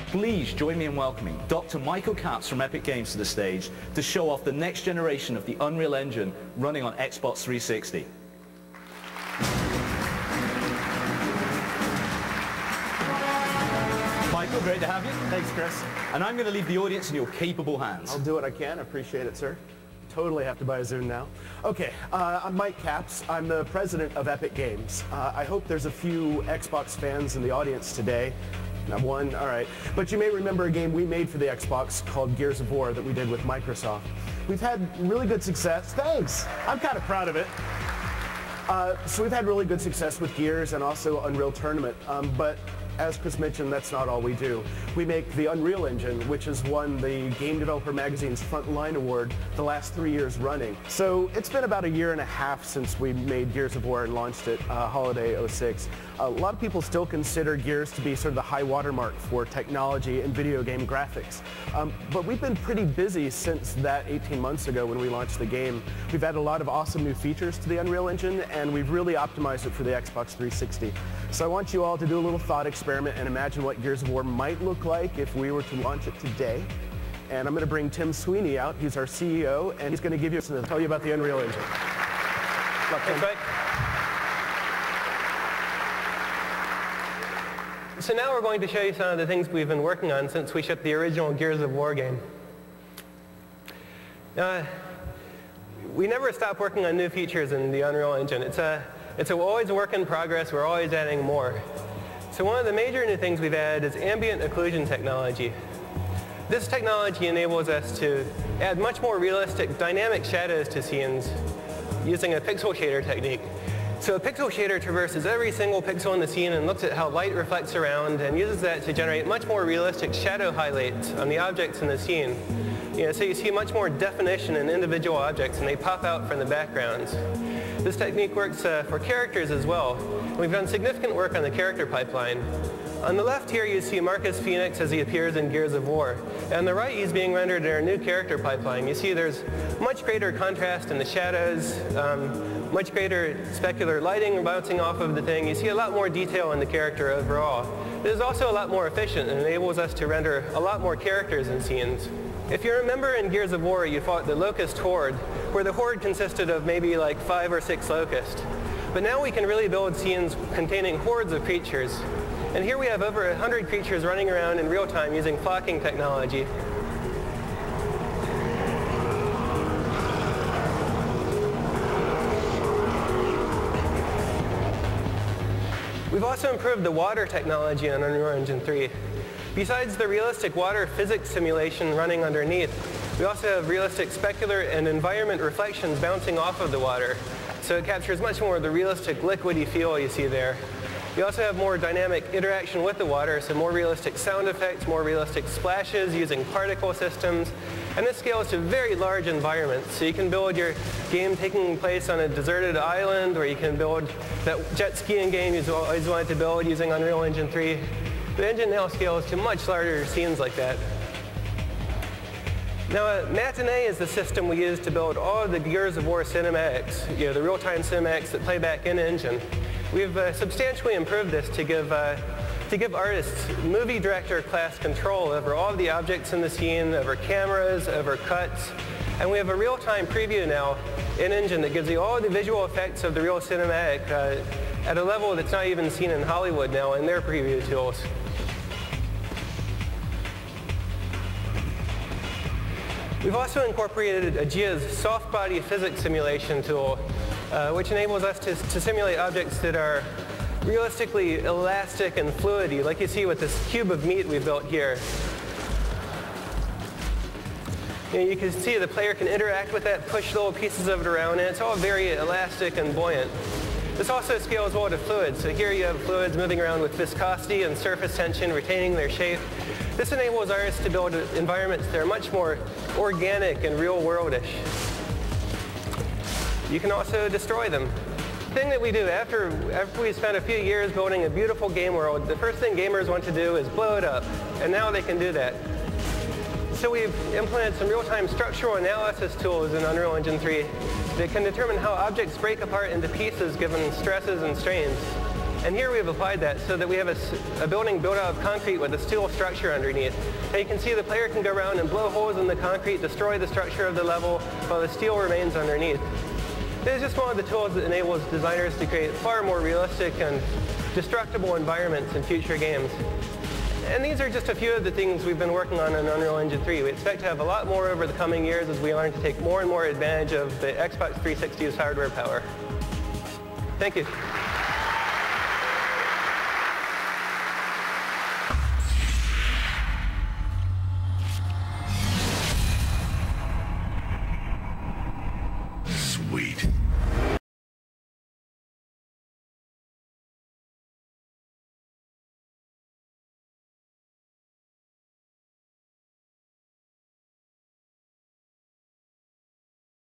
please join me in welcoming Dr. Michael Katz from Epic Games to the stage to show off the next generation of the Unreal Engine running on Xbox 360. Michael, great to have you. Thanks, Chris. And I'm going to leave the audience in your capable hands. I'll do what I can. I appreciate it, sir. Totally have to buy a Zune now. Okay, I'm Mike Katz. I'm the president of Epic Games. I hope there's a few Xbox fans in the audience today. Not one? All right. But you may remember a game we made for the Xbox called Gears of War that we did with Microsoft. We've had really good success. Thanks. I'm kind of proud of it. So we've had really good success with Gears and also Unreal Tournament. But as Chris mentioned, that's not all we do. We make the Unreal Engine, which has won the Game Developer Magazine's Frontline Award the last 3 years running. So it's been about a year and a half since we made Gears of War and launched it, holiday '06. A lot of people still consider Gears to be sort of the high watermark for technology and video game graphics. But we've been pretty busy since that 18 months ago when we launched the game. We've added a lot of awesome new features to the Unreal Engine, and we've really optimized it for the Xbox 360. So I want you all to do a little thought experiment and imagine what Gears of War might look like if we were to launch it today. And I'm going to bring Tim Sweeney out. He's our CEO, and he's going to give you tell you about the Unreal Engine. Thanks, Mike. So now we're going to show you some of the things we've been working on since we shipped the original Gears of War game. We never stop working on new features in the Unreal Engine. It's always a work in progress. We're always adding more. So one of the major new things we've added is ambient occlusion technology. This technology enables us to add much more realistic dynamic shadows to scenes using a pixel shader technique. So a pixel shader traverses every single pixel in the scene and looks at how light reflects around and uses that to generate much more realistic shadow highlights on the objects in the scene. So you see much more definition in individual objects and they pop out from the backgrounds. This technique works for characters as well. We've done significant work on the character pipeline. On the left here you see Marcus Phoenix as he appears in Gears of War. And on the right he's being rendered in our new character pipeline. You see there's much greater contrast in the shadows, much greater specular lighting bouncing off of the thing. You see a lot more detail in the character overall. It is also a lot more efficient and enables us to render a lot more characters in scenes. If you remember in Gears of War you fought the Locust Horde, where the Horde consisted of maybe like 5 or 6 locusts. But now we can really build scenes containing hordes of creatures. And here we have over 100 creatures running around in real time using flocking technology. We've also improved the water technology on Unreal Engine 3. Besides the realistic water physics simulation running underneath, we also have realistic specular and environment reflections bouncing off of the water. So it captures much more of the realistic liquidy feel you see there. We also have more dynamic interaction with the water, so more realistic sound effects, more realistic splashes using particle systems. And this scales to very large environments. So you can build your game taking place on a deserted island, or you can build that jet skiing game you've always wanted to build using Unreal Engine 3. The engine now scales to much larger scenes like that. Now, Matinee is the system we use to build all of the Gears of War cinematics, the real-time cinematics that play back in engine. We've substantially improved this to give artists movie director class control over all of the objects in the scene, over cameras, over cuts. And we have a real-time preview now in engine that gives you all the visual effects of the real cinematic at a level that's not even seen in Hollywood now in their preview tools. We've also incorporated Aegea's soft body physics simulation tool, which enables us to simulate objects that are realistically elastic and fluidy, like you see with this cube of meat we built here. You can see the player can interact with that, push little pieces of it around, and it's all very elastic and buoyant. This also scales well to fluids. So here you have fluids moving around with viscosity and surface tension, retaining their shape. This enables artists to build environments that are much more organic and real-worldish. You can also destroy them. The thing that we do after we spent a few years building a beautiful game world, the first thing gamers want to do is blow it up. And now they can do that. So we've implemented some real-time structural analysis tools in Unreal Engine 3 that can determine how objects break apart into pieces given stresses and strains. And here we have applied that so that we have a building built out of concrete with a steel structure underneath. And you can see the player can go around and blow holes in the concrete, destroy the structure of the level, while the steel remains underneath. This is just one of the tools that enables designers to create far more realistic and destructible environments in future games. And these are just a few of the things we've been working on in Unreal Engine 3. We expect to have a lot more over the coming years as we learn to take more and more advantage of the Xbox 360's hardware power. Thank you.